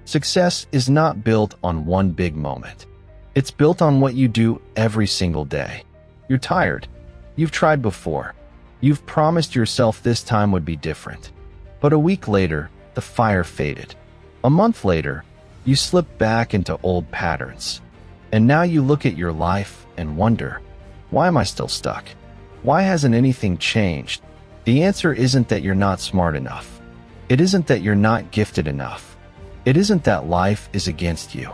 Success is not built on one big moment. It's built on what you do every single day. You're tired. You've tried before. You've promised yourself this time would be different. But a week later, the fire faded. A month later, you slipped back into old patterns. And now you look at your life and wonder, why am I still stuck? Why hasn't anything changed? The answer isn't that you're not smart enough. It isn't that you're not gifted enough. It isn't that life is against you.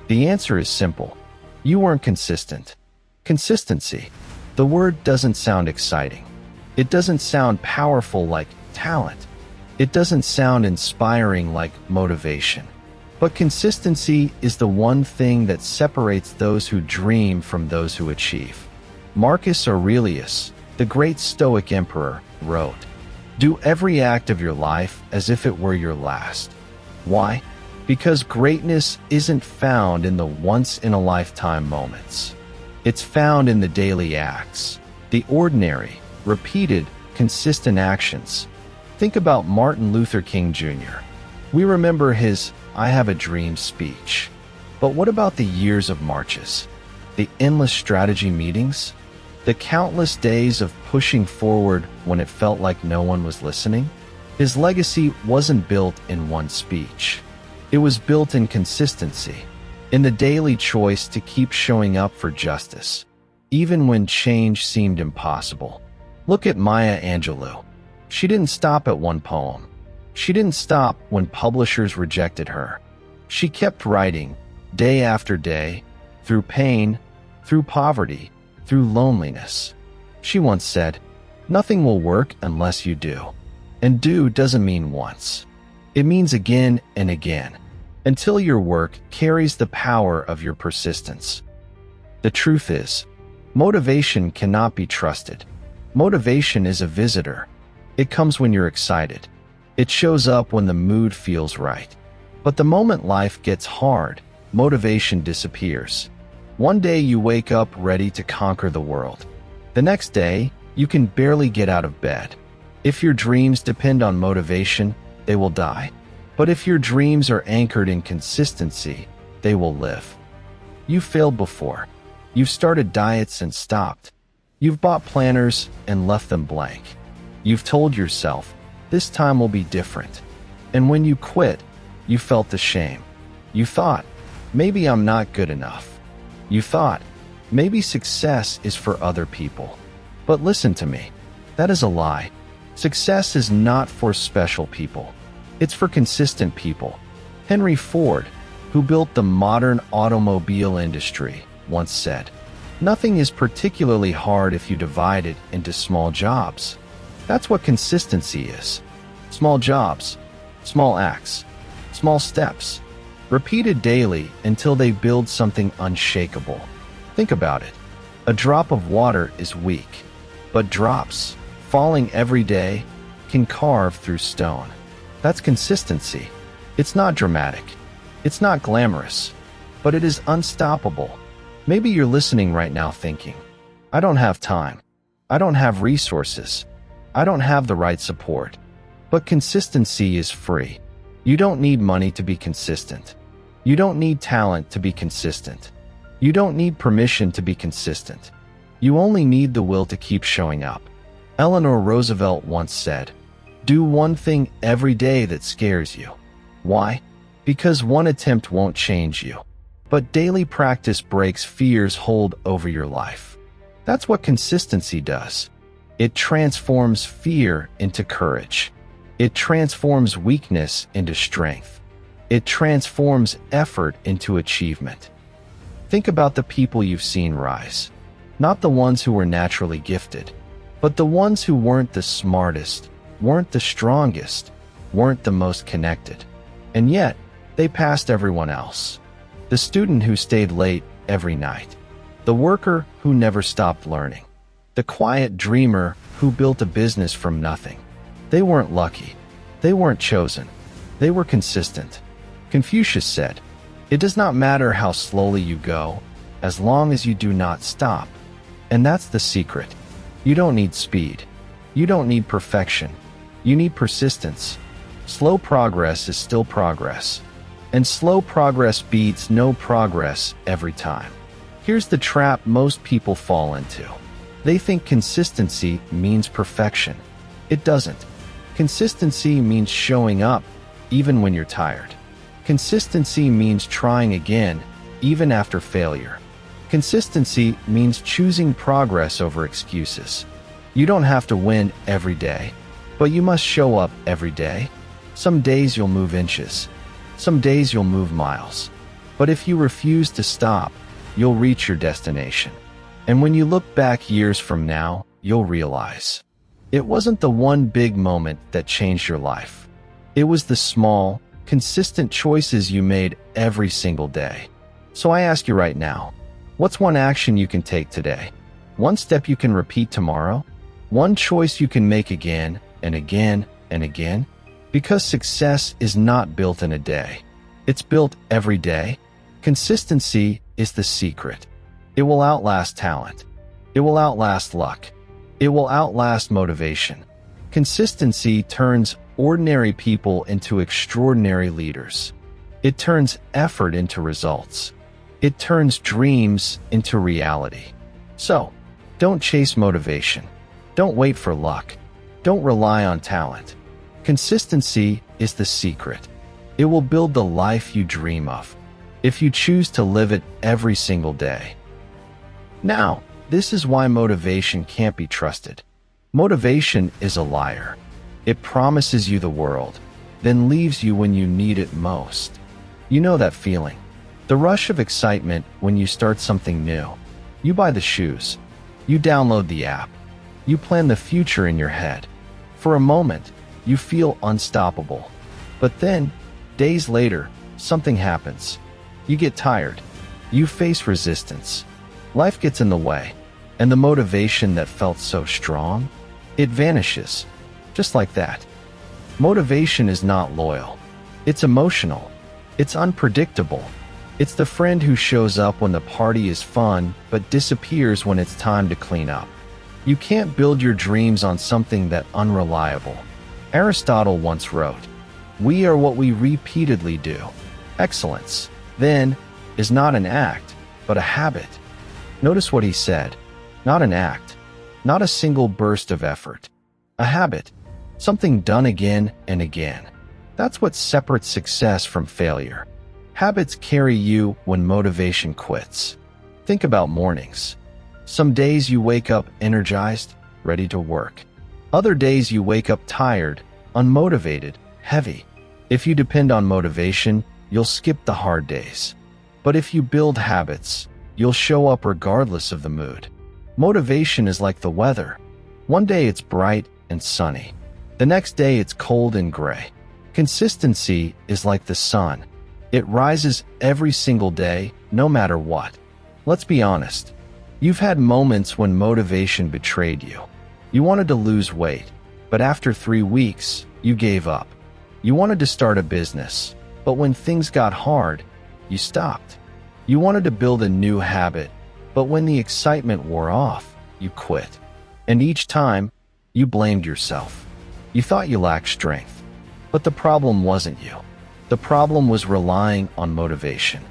The answer is simple. You weren't consistent. Consistency. The word doesn't sound exciting. It doesn't sound powerful like talent. It doesn't sound inspiring like motivation. But consistency is the one thing that separates those who dream from those who achieve. Marcus Aurelius, the great Stoic emperor, wrote, "Do every act of your life as if it were your last." Why? Because greatness isn't found in the once-in-a-lifetime moments. It's found in the daily acts, the ordinary, repeated, consistent actions. Think about Martin Luther King Jr. We remember his "I have a dream" speech. But what about the years of marches? The endless strategy meetings? The countless days of pushing forward when it felt like no one was listening? His legacy wasn't built in one speech. It was built in consistency, in the daily choice to keep showing up for justice, even when change seemed impossible. Look at Maya Angelou. She didn't stop at one poem. She didn't stop when publishers rejected her. She kept writing, day after day, through pain, through poverty, through loneliness. She once said, "Nothing will work unless you do." And do doesn't mean once. It means again and again, until your work carries the power of your persistence. The truth is, motivation cannot be trusted. Motivation is a visitor. It comes when you're excited. It shows up when the mood feels right. But the moment life gets hard, motivation disappears. One day you wake up ready to conquer the world. The next day, you can barely get out of bed. If your dreams depend on motivation, they will die. But if your dreams are anchored in consistency, they will live. You've failed before. You've started diets and stopped. You've bought planners and left them blank. You've told yourself, this time will be different. And when you quit, you felt the shame. You thought, maybe I'm not good enough. You thought, maybe success is for other people. But listen to me. That is a lie. Success is not for special people. It's for consistent people. Henry Ford, who built the modern automobile industry, once said, "Nothing is particularly hard if you divide it into small jobs." That's what consistency is. Small jobs, small acts, small steps, repeated daily until they build something unshakable. Think about it. A drop of water is weak, but drops, falling every day, can carve through stone. That's consistency. It's not dramatic. It's not glamorous, but it is unstoppable. Maybe you're listening right now thinking, I don't have time. I don't have resources. I don't have the right support. But consistency is free. You don't need money to be consistent. You don't need talent to be consistent. You don't need permission to be consistent. You only need the will to keep showing up. Eleanor Roosevelt once said, "Do one thing every day that scares you." Why? Because one attempt won't change you. But daily practice breaks fear's hold over your life. That's what consistency does. It transforms fear into courage. It transforms weakness into strength. It transforms effort into achievement. Think about the people you've seen rise. Not the ones who were naturally gifted, but the ones who weren't the smartest, weren't the strongest, weren't the most connected. And yet, they passed everyone else. The student who stayed late every night. The worker who never stopped learning. The quiet dreamer who built a business from nothing. They weren't lucky. They weren't chosen. They were consistent. Confucius said, "It does not matter how slowly you go, as long as you do not stop." And that's the secret. You don't need speed. You don't need perfection. You need persistence. Slow progress is still progress. And slow progress beats no progress every time. Here's the trap most people fall into. They think consistency means perfection. It doesn't. Consistency means showing up, even when you're tired. Consistency means trying again, even after failure. Consistency means choosing progress over excuses. You don't have to win every day, but you must show up every day. Some days you'll move inches. Some days you'll move miles. But if you refuse to stop, you'll reach your destination. And when you look back years from now, you'll realize it wasn't the one big moment that changed your life. It was the small, consistent choices you made every single day. So I ask you right now, what's one action you can take today? One step you can repeat tomorrow? One choice you can make again and again and again? Because success is not built in a day. It's built every day. Consistency is the secret. It will outlast talent. It will outlast luck. It will outlast motivation. Consistency turns ordinary people into extraordinary leaders. It turns effort into results. It turns dreams into reality. So, don't chase motivation. Don't wait for luck. Don't rely on talent. Consistency is the secret. It will build the life you dream of, if you choose to live it every single day. Now, this is why motivation can't be trusted. Motivation is a liar. It promises you the world, then leaves you when you need it most. You know that feeling. The rush of excitement when you start something new. You buy the shoes. You download the app. You plan the future in your head. For a moment, you feel unstoppable. But then, days later, something happens. You get tired. You face resistance. Life gets in the way. And the motivation that felt so strong, it vanishes. Just like that. Motivation is not loyal. It's emotional. It's unpredictable. It's the friend who shows up when the party is fun, but disappears when it's time to clean up. You can't build your dreams on something that's unreliable. Aristotle once wrote, "We are what we repeatedly do." Excellence, then, is not an act, but a habit. Notice what he said. Not an act. Not a single burst of effort. A habit. Something done again and again. That's what separates success from failure. Habits carry you when motivation quits. Think about mornings. Some days you wake up energized, ready to work. Other days you wake up tired, unmotivated, heavy. If you depend on motivation, you'll skip the hard days. But if you build habits, you'll show up regardless of the mood. Motivation is like the weather. One day it's bright and sunny. The next day it's cold and gray. Consistency is like the sun. It rises every single day, no matter what. Let's be honest. You've had moments when motivation betrayed you. You wanted to lose weight, but after 3 weeks, you gave up. You wanted to start a business, but when things got hard, you stopped. You wanted to build a new habit, but when the excitement wore off, you quit. And each time, you blamed yourself. You thought you lacked strength. But the problem wasn't you. The problem was relying on motivation.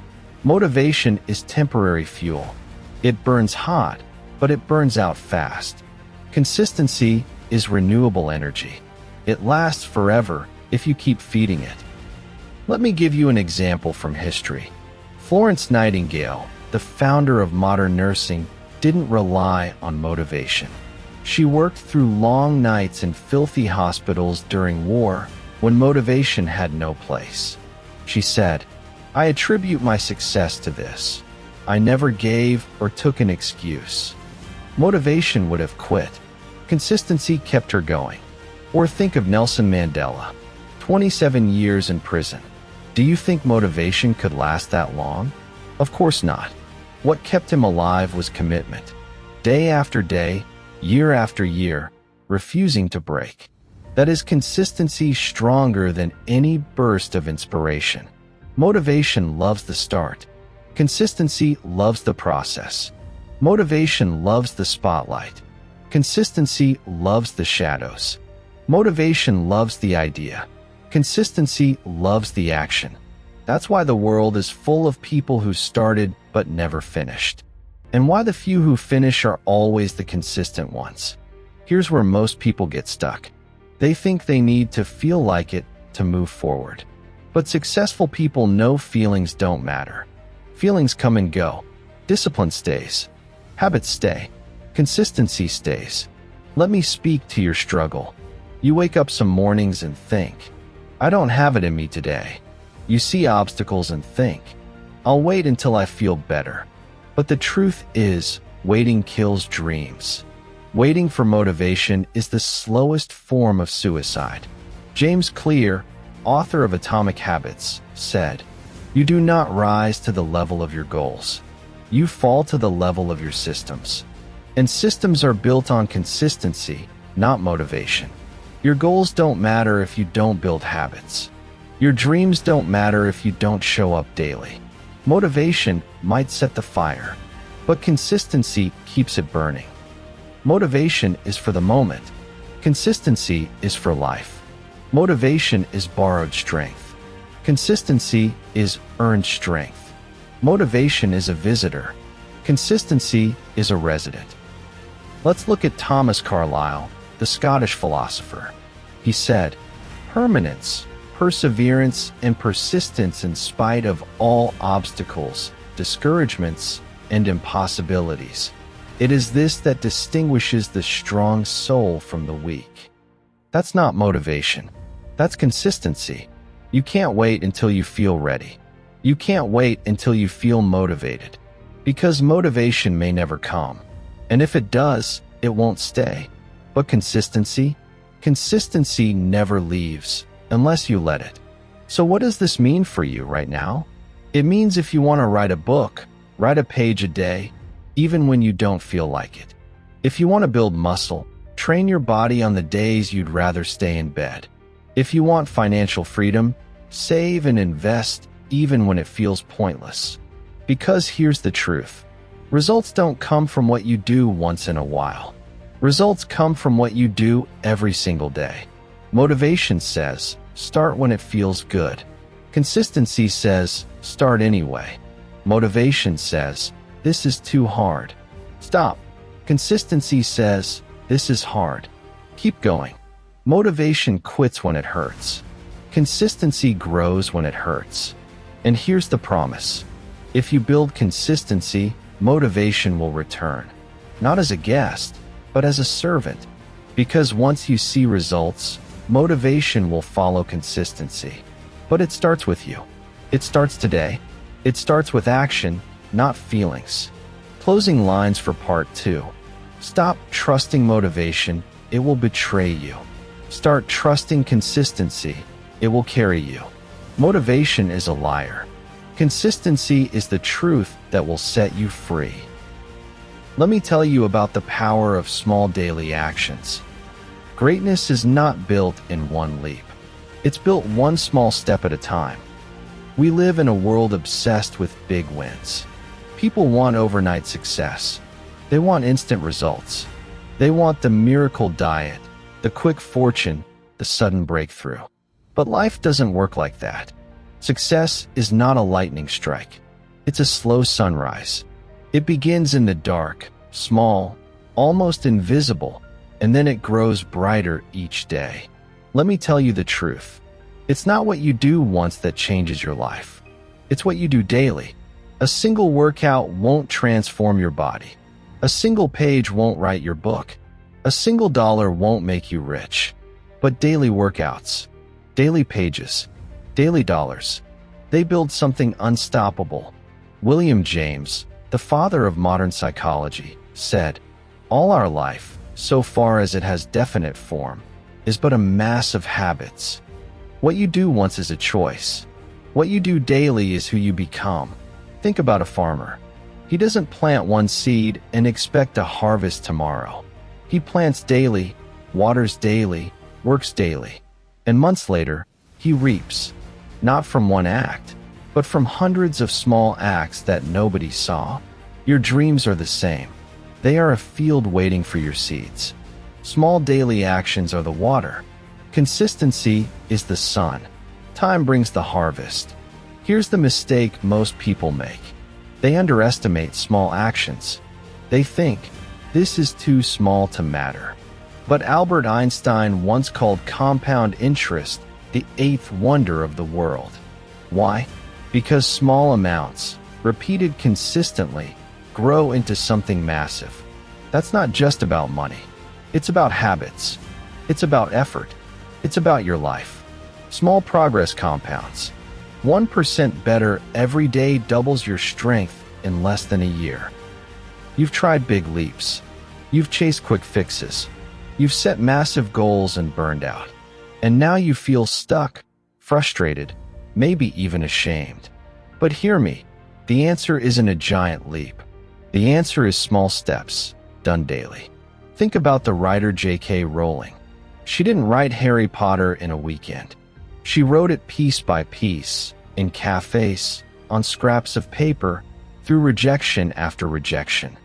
Motivation is temporary fuel. It burns hot, but it burns out fast. Consistency is renewable energy. It lasts forever if you keep feeding it. Let me give you an example from history. Florence Nightingale, the founder of modern nursing, didn't rely on motivation. She worked through long nights in filthy hospitals during war when motivation had no place. She said, "I attribute my success to this. I never gave or took an excuse." Motivation would have quit. Consistency kept her going. Or think of Nelson Mandela, 27 years in prison. Do you think motivation could last that long? Of course not. What kept him alive was commitment. Day after day, year after year, refusing to break. That is consistency stronger than any burst of inspiration. Motivation loves the start. Consistency loves the process. Motivation loves the spotlight. Consistency loves the shadows. Motivation loves the idea. Consistency loves the action. That's why the world is full of people who started but never finished. And why the few who finish are always the consistent ones. Here's where most people get stuck. They think they need to feel like it to move forward. But successful people know feelings don't matter. Feelings come and go. Discipline stays. Habits stay. Consistency stays. Let me speak to your struggle. You wake up some mornings and think, I don't have it in me today. You see obstacles and think, I'll wait until I feel better. But the truth is, waiting kills dreams. Waiting for motivation is the slowest form of suicide. James Clear, author of Atomic Habits, said, You do not rise to the level of your goals. You fall to the level of your systems. And systems are built on consistency, not motivation. Your goals don't matter if you don't build habits. Your dreams don't matter if you don't show up daily. Motivation might set the fire, but consistency keeps it burning. Motivation is for the moment. Consistency is for life. Motivation is borrowed strength. Consistency is earned strength. Motivation is a visitor. Consistency is a resident. Let's look at Thomas Carlyle, the Scottish philosopher. He said, Permanence, perseverance, and persistence in spite of all obstacles, discouragements, and impossibilities. It is this that distinguishes the strong soul from the weak. That's not motivation. That's consistency. You can't wait until you feel ready. You can't wait until you feel motivated. Because motivation may never come. And if it does, it won't stay. But consistency? Consistency never leaves, unless you let it. So what does this mean for you right now? It means if you want to write a book, write a page a day, even when you don't feel like it. If you want to build muscle, train your body on the days you'd rather stay in bed. If you want financial freedom, save and invest even when it feels pointless. Because here's the truth. Results don't come from what you do once in a while. Results come from what you do every single day. Motivation says, start when it feels good. Consistency says, start anyway. Motivation says, this is too hard. Stop. Consistency says, this is hard. Keep going. Motivation quits when it hurts. Consistency grows when it hurts. And here's the promise. If you build consistency, motivation will return. Not as a guest, but as a servant. Because once you see results, motivation will follow consistency. But it starts with you. It starts today. It starts with action, not feelings. Closing lines for part 2. Stop trusting motivation. It will betray you. Start trusting consistency. It will carry you. Motivation is a liar. Consistency is the truth that will set you free. Let me tell you about the power of small daily actions. Greatness is not built in one leap. It's built one small step at a time. We live in a world obsessed with big wins. People want overnight success. They want instant results. They want the miracle diet, the quick fortune, the sudden breakthrough. But life doesn't work like that. Success is not a lightning strike. It's a slow sunrise. It begins in the dark, small, almost invisible, and then it grows brighter each day. Let me tell you the truth. It's not what you do once that changes your life. It's what you do daily. A single workout won't transform your body. A single page won't write your book. A single dollar won't make you rich. But daily workouts, daily pages, daily dollars, they build something unstoppable. William James, the father of modern psychology, said, all our life, so far as it has definite form, is but a mass of habits. What you do once is a choice. What you do daily is who you become. Think about a farmer. He doesn't plant one seed and expect a harvest tomorrow. He plants daily, waters daily, works daily, and months later, he reaps. Not from one act, but from hundreds of small acts that nobody saw. Your dreams are the same. They are a field waiting for your seeds. Small daily actions are the water. Consistency is the sun. Time brings the harvest. Here's the mistake most people make. They underestimate small actions. They think, this is too small to matter. But Albert Einstein once called compound interest the eighth wonder of the world. Why? Because small amounts, repeated consistently, grow into something massive. That's not just about money. It's about habits. It's about effort. It's about your life. Small progress compounds. 1% better every day doubles your strength in less than a year. You've tried big leaps. You've chased quick fixes. You've set massive goals and burned out. And now you feel stuck, frustrated, maybe even ashamed. But hear me, the answer isn't a giant leap. The answer is small steps, done daily. Think about the writer J.K. Rowling. She didn't write Harry Potter in a weekend. She wrote it piece by piece, in cafes, on scraps of paper, through rejection after rejection.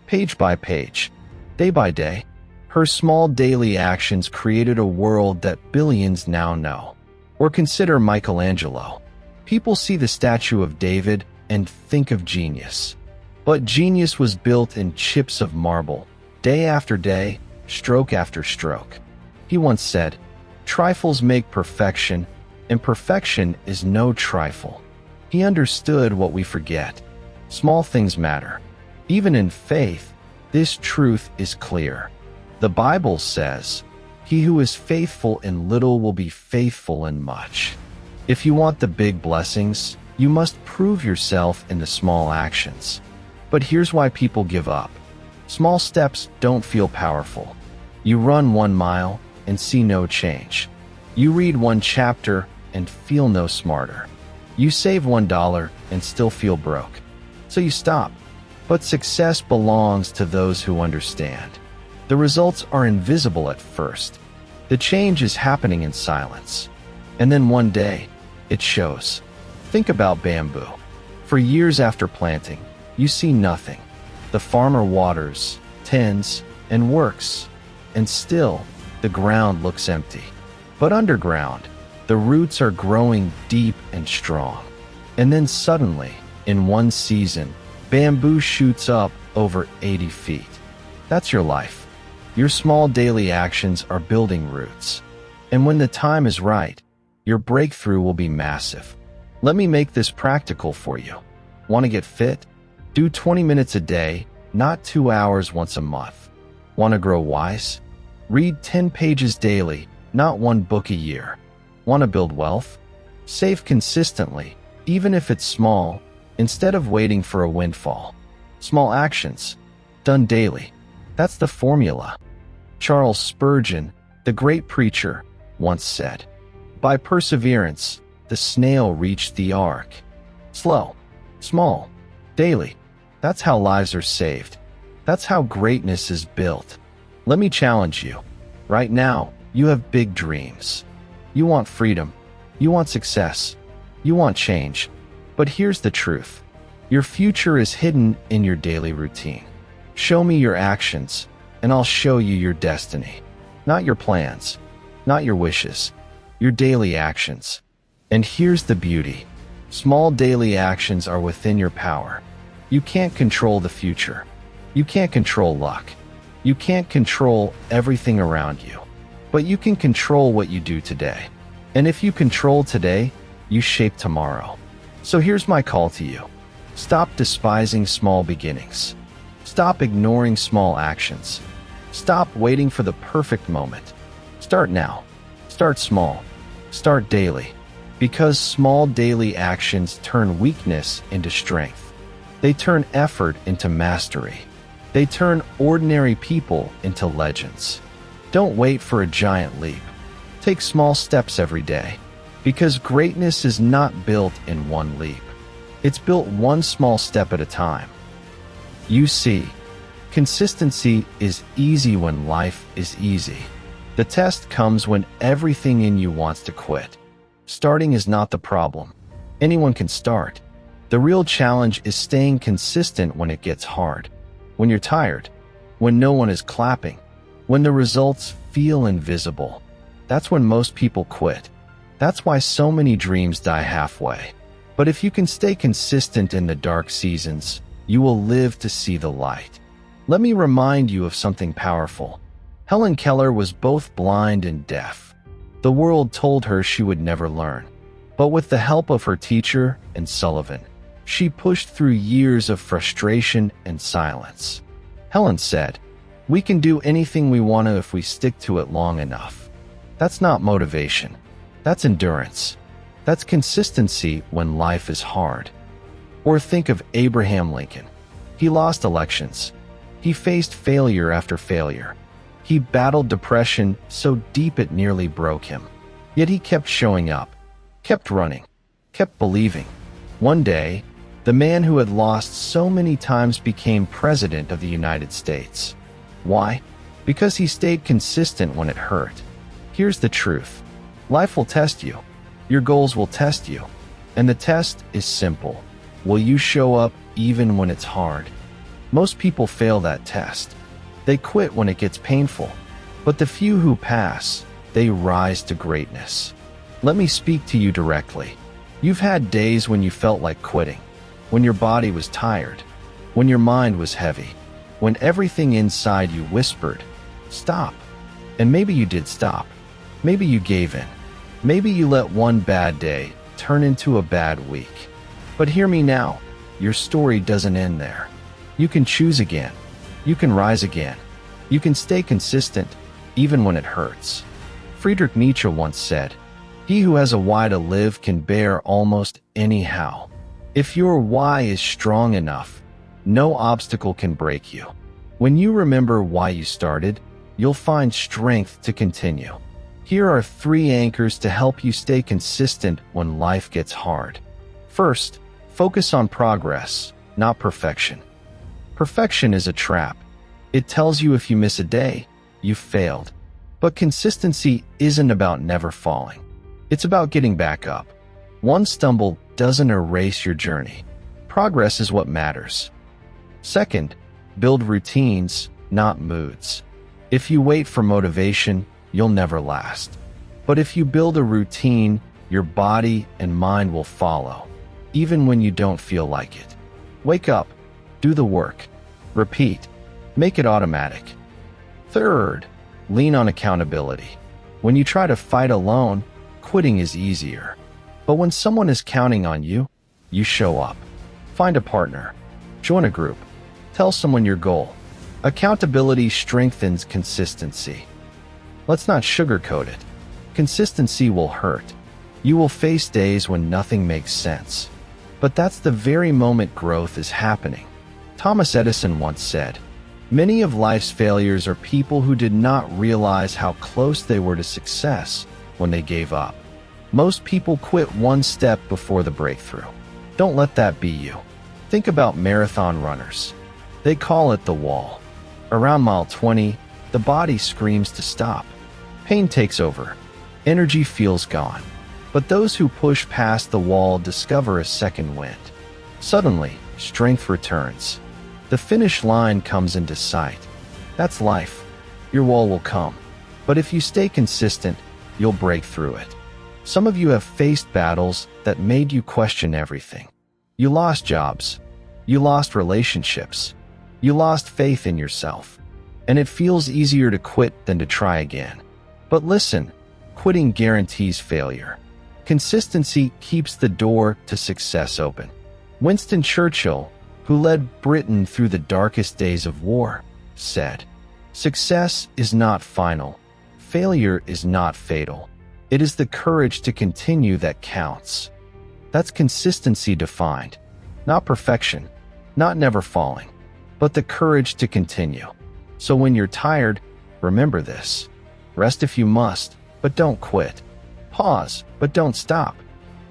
Page by page, day by day, her small daily actions created a world that billions now know. Or consider Michelangelo. People see the statue of David and think of genius. But genius was built in chips of marble, day after day, stroke after stroke. He once said, "Trifles make perfection, and perfection is no trifle." He understood what we forget. Small things matter. Even in faith, this truth is clear. The Bible says, "He who is faithful in little will be faithful in much." If you want the big blessings, you must prove yourself in the small actions. But here's why people give up. Small steps don't feel powerful. You run 1 mile and see no change. You read 1 chapter and feel no smarter. You save $1 and still feel broke. So you stop. But success belongs to those who understand. The results are invisible at first. The change is happening in silence. And then one day, it shows. Think about bamboo. For years after planting, you see nothing. The farmer waters, tends, and works. And still, the ground looks empty. But underground, the roots are growing deep and strong. And then suddenly, in one season, bamboo shoots up over 80 feet. That's your life. Your small daily actions are building roots. And when the time is right, your breakthrough will be massive. Let me make this practical for you. Want to get fit? Do 20 minutes a day, not 2 hours once a month. Want to grow wise? Read 10 pages daily, not 1 book a year. Want to build wealth? Save consistently, even if it's small, instead of waiting for a windfall. Small actions, done daily. That's the formula. Charles Spurgeon, the great preacher, once said, "By perseverance, the snail reached the ark." Slow, small, daily. That's how lives are saved. That's how greatness is built. Let me challenge you. Right now, you have big dreams. You want freedom. You want success. You want change. But here's the truth. Your future is hidden in your daily routine. Show me your actions, and I'll show you your destiny. Not your plans, not your wishes, your daily actions. And here's the beauty. Small daily actions are within your power. You can't control the future. You can't control luck. You can't control everything around you. But you can control what you do today. And if you control today, you shape tomorrow. So here's my call to you. Stop despising small beginnings. Stop ignoring small actions. Stop waiting for the perfect moment. Start now. Start small. Start daily. Because small daily actions turn weakness into strength. They turn effort into mastery. They turn ordinary people into legends. Don't wait for a giant leap. Take small steps every day. Because greatness is not built in one leap. It's built one small step at a time. You see, consistency is easy when life is easy. The test comes when everything in you wants to quit. Starting is not the problem. Anyone can start. The real challenge is staying consistent when it gets hard. When you're tired. When no one is clapping. When the results feel invisible. That's when most people quit. That's why so many dreams die halfway. But if you can stay consistent in the dark seasons, you will live to see the light. Let me remind you of something powerful. Helen Keller was both blind and deaf. The world told her she would never learn. But with the help of her teacher and Sullivan, she pushed through years of frustration and silence. Helen said, "We can do anything we want to if we stick to it long enough." That's not motivation. That's endurance. That's consistency when life is hard. Or think of Abraham Lincoln. He lost elections. He faced failure after failure. He battled depression so deep it nearly broke him. Yet he kept showing up, kept running, kept believing. One day, the man who had lost so many times became president of the United States. Why? Because he stayed consistent when it hurt. Here's the truth. Life will test you. Your goals will test you. And the test is simple. Will you show up even when it's hard? Most people fail that test. They quit when it gets painful. But the few who pass, they rise to greatness. Let me speak to you directly. You've had days when you felt like quitting, when your body was tired, when your mind was heavy, when everything inside you whispered, "Stop." And maybe you did stop. Maybe you gave in. Maybe you let one bad day turn into a bad week. But hear me now, your story doesn't end there. You can choose again. You can rise again. You can stay consistent, even when it hurts. Friedrich Nietzsche once said, "He who has a why to live can bear almost any how." If your why is strong enough, no obstacle can break you. When you remember why you started, you'll find strength to continue. Here are 3 anchors to help you stay consistent when life gets hard. First, focus on progress, not perfection. Perfection is a trap. It tells you if you miss a day, you've failed. But consistency isn't about never falling. It's about getting back up. One stumble doesn't erase your journey. Progress is what matters. Second, build routines, not moods. If you wait for motivation, you'll never last. But if you build a routine, your body and mind will follow, even when you don't feel like it. Wake up, do the work, repeat, make it automatic. Third, lean on accountability. When you try to fight alone, quitting is easier. But when someone is counting on you, you show up. Find a partner, join a group, tell someone your goal. Accountability strengthens consistency. Let's not sugarcoat it. Consistency will hurt. You will face days when nothing makes sense. But that's the very moment growth is happening. Thomas Edison once said, "Many of life's failures are people who did not realize how close they were to success when they gave up." Most people quit one step before the breakthrough. Don't let that be you. Think about marathon runners. They call it the wall. Around mile 20, the body screams to stop. Pain takes over. Energy feels gone. But those who push past the wall discover a second wind. Suddenly, strength returns. The finish line comes into sight. That's life. Your wall will come. But if you stay consistent, you'll break through it. Some of you have faced battles that made you question everything. You lost jobs. You lost relationships. You lost faith in yourself. And it feels easier to quit than to try again. But listen, quitting guarantees failure. Consistency keeps the door to success open. Winston Churchill, who led Britain through the darkest days of war, said, "Success is not final. Failure is not fatal. It is the courage to continue that counts." That's consistency defined. Not perfection, not never falling, but the courage to continue. So when you're tired, remember this. Rest if you must, but don't quit. Pause, but don't stop.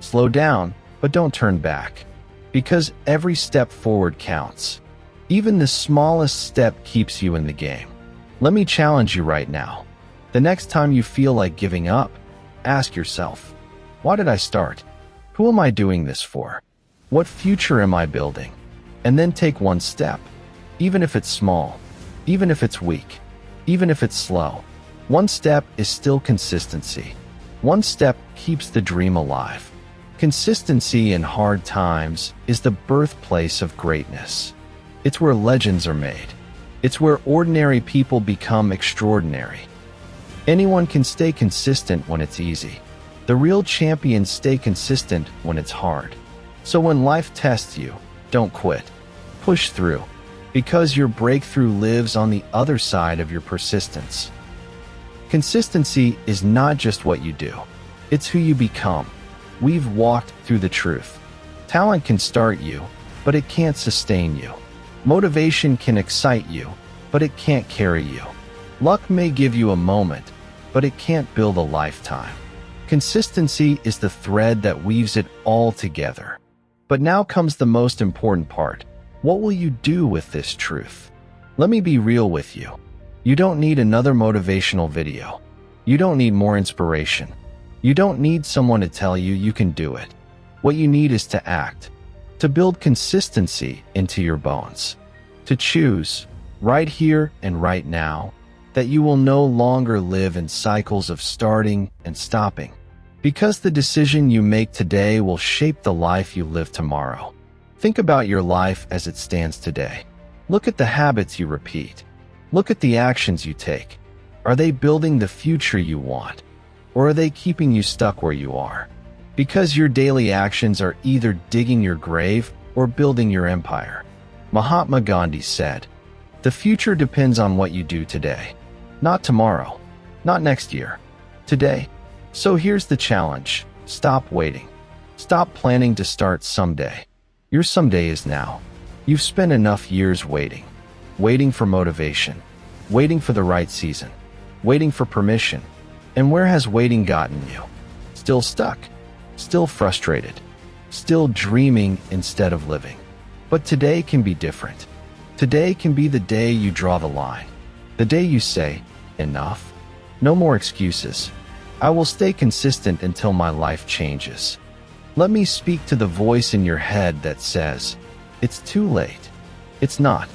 Slow down, but don't turn back. Because every step forward counts. Even the smallest step keeps you in the game. Let me challenge you right now. The next time you feel like giving up, ask yourself, why did I start? Who am I doing this for? What future am I building? And then take one step. Even if it's small, even if it's weak, even if it's slow. One step is still consistency. One step keeps the dream alive. Consistency in hard times is the birthplace of greatness. It's where legends are made. It's where ordinary people become extraordinary. Anyone can stay consistent when it's easy. The real champions stay consistent when it's hard. So when life tests you, don't quit. Push through, because your breakthrough lives on the other side of your persistence. Consistency is not just what you do. It's who you become. We've walked through the truth. Talent can start you, but it can't sustain you. Motivation can excite you, but it can't carry you. Luck may give you a moment, but it can't build a lifetime. Consistency is the thread that weaves it all together. But now comes the most important part. What will you do with this truth? Let me be real with you. You don't need another motivational video. You don't need more inspiration. You don't need someone to tell you you can do it. What you need is to act, to build consistency into your bones, to choose, right here and right now, that you will no longer live in cycles of starting and stopping. Because the decision you make today will shape the life you live tomorrow. Think about your life as it stands today. Look at the habits you repeat. Look at the actions you take. Are they building the future you want? Or are they keeping you stuck where you are? Because your daily actions are either digging your grave or building your empire. Mahatma Gandhi said, "The future depends on what you do today. Not tomorrow. Not next year. Today." So here's the challenge. Stop waiting. Stop planning to start someday. Your someday is now. You've spent enough years waiting. Waiting for motivation. Waiting for the right season. Waiting for permission. And where has waiting gotten you? Still stuck. Still frustrated. Still dreaming instead of living. But today can be different. Today can be the day you draw the line. The day you say, enough. No more excuses. I will stay consistent until my life changes. Let me speak to the voice in your head that says, it's too late. It's not.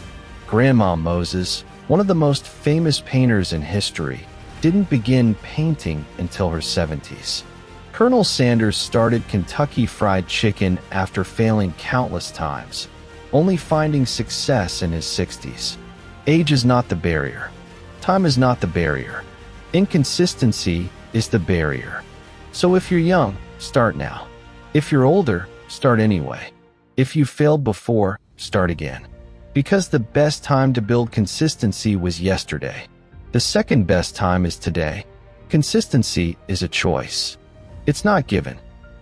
Grandma Moses, one of the most famous painters in history, didn't begin painting until her 70s. Colonel Sanders started Kentucky Fried Chicken after failing countless times, only finding success in his 60s. Age is not the barrier. Time is not the barrier. Inconsistency is the barrier. So if you're young, start now. If you're older, start anyway. If you failed before, start again. Because the best time to build consistency was yesterday. The second best time is today. Consistency is a choice. It's not given.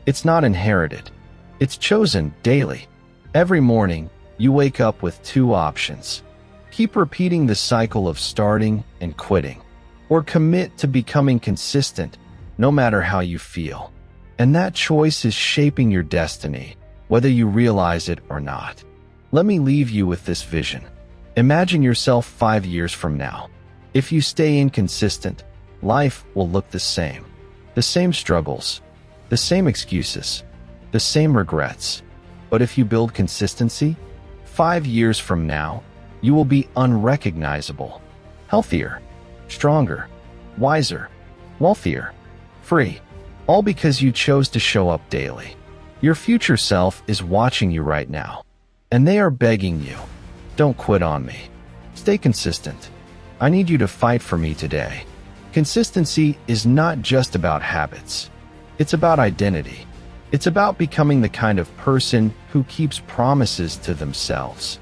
It's not inherited. It's chosen daily. Every morning, you wake up with two options. Keep repeating the cycle of starting and quitting, or commit to becoming consistent no matter how you feel. And that choice is shaping your destiny, whether you realize it or not. Let me leave you with this vision. Imagine yourself 5 years from now. If you stay inconsistent, life will look the same. The same struggles, the same excuses, the same regrets. But if you build consistency, 5 years from now, you will be unrecognizable, healthier, stronger, wiser, wealthier, free, all because you chose to show up daily. Your future self is watching you right now, and they are begging you, don't quit on me. Stay consistent. I need you to fight for me today. Consistency is not just about habits. It's about identity. It's about becoming the kind of person who keeps promises to themselves.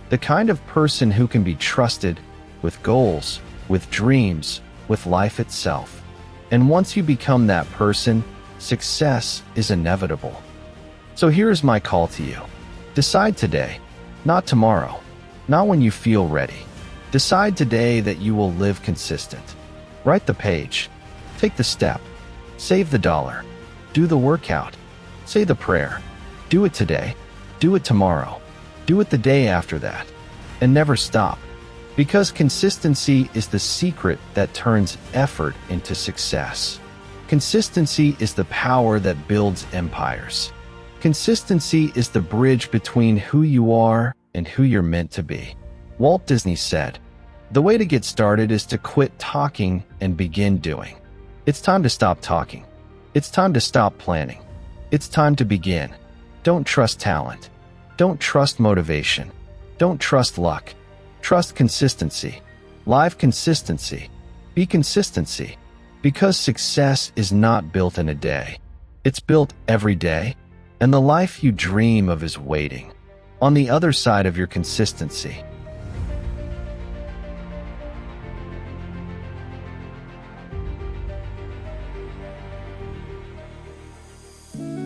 The kind of person who can be trusted with goals, with dreams, with life itself. And once you become that person, success is inevitable. So here is my call to you. Decide today, not tomorrow, not when you feel ready. Decide today that you will live consistent. Write the page. Take the step. Save the dollar. Do the workout. Say the prayer. Do it today. Do it tomorrow. Do it the day after that. And never stop. Because consistency is the secret that turns effort into success. Consistency is the power that builds empires. Consistency is the bridge between who you are and who you're meant to be. Walt Disney said, "The way to get started is to quit talking and begin doing." It's time to stop talking. It's time to stop planning. It's time to begin. Don't trust talent. Don't trust motivation. Don't trust luck. Trust consistency. Live consistency. Be consistency. Because success is not built in a day. It's built every day, and the life you dream of is waiting on the other side of your consistency.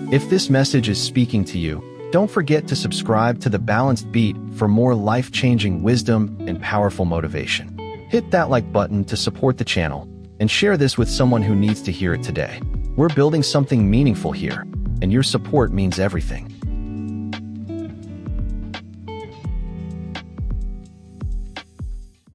If this message is speaking to you, don't forget to subscribe to The Balanced Beat for more life-changing wisdom and powerful motivation. Hit that like button to support the channel, and share this with someone who needs to hear it today. We're building something meaningful here, and your support means everything.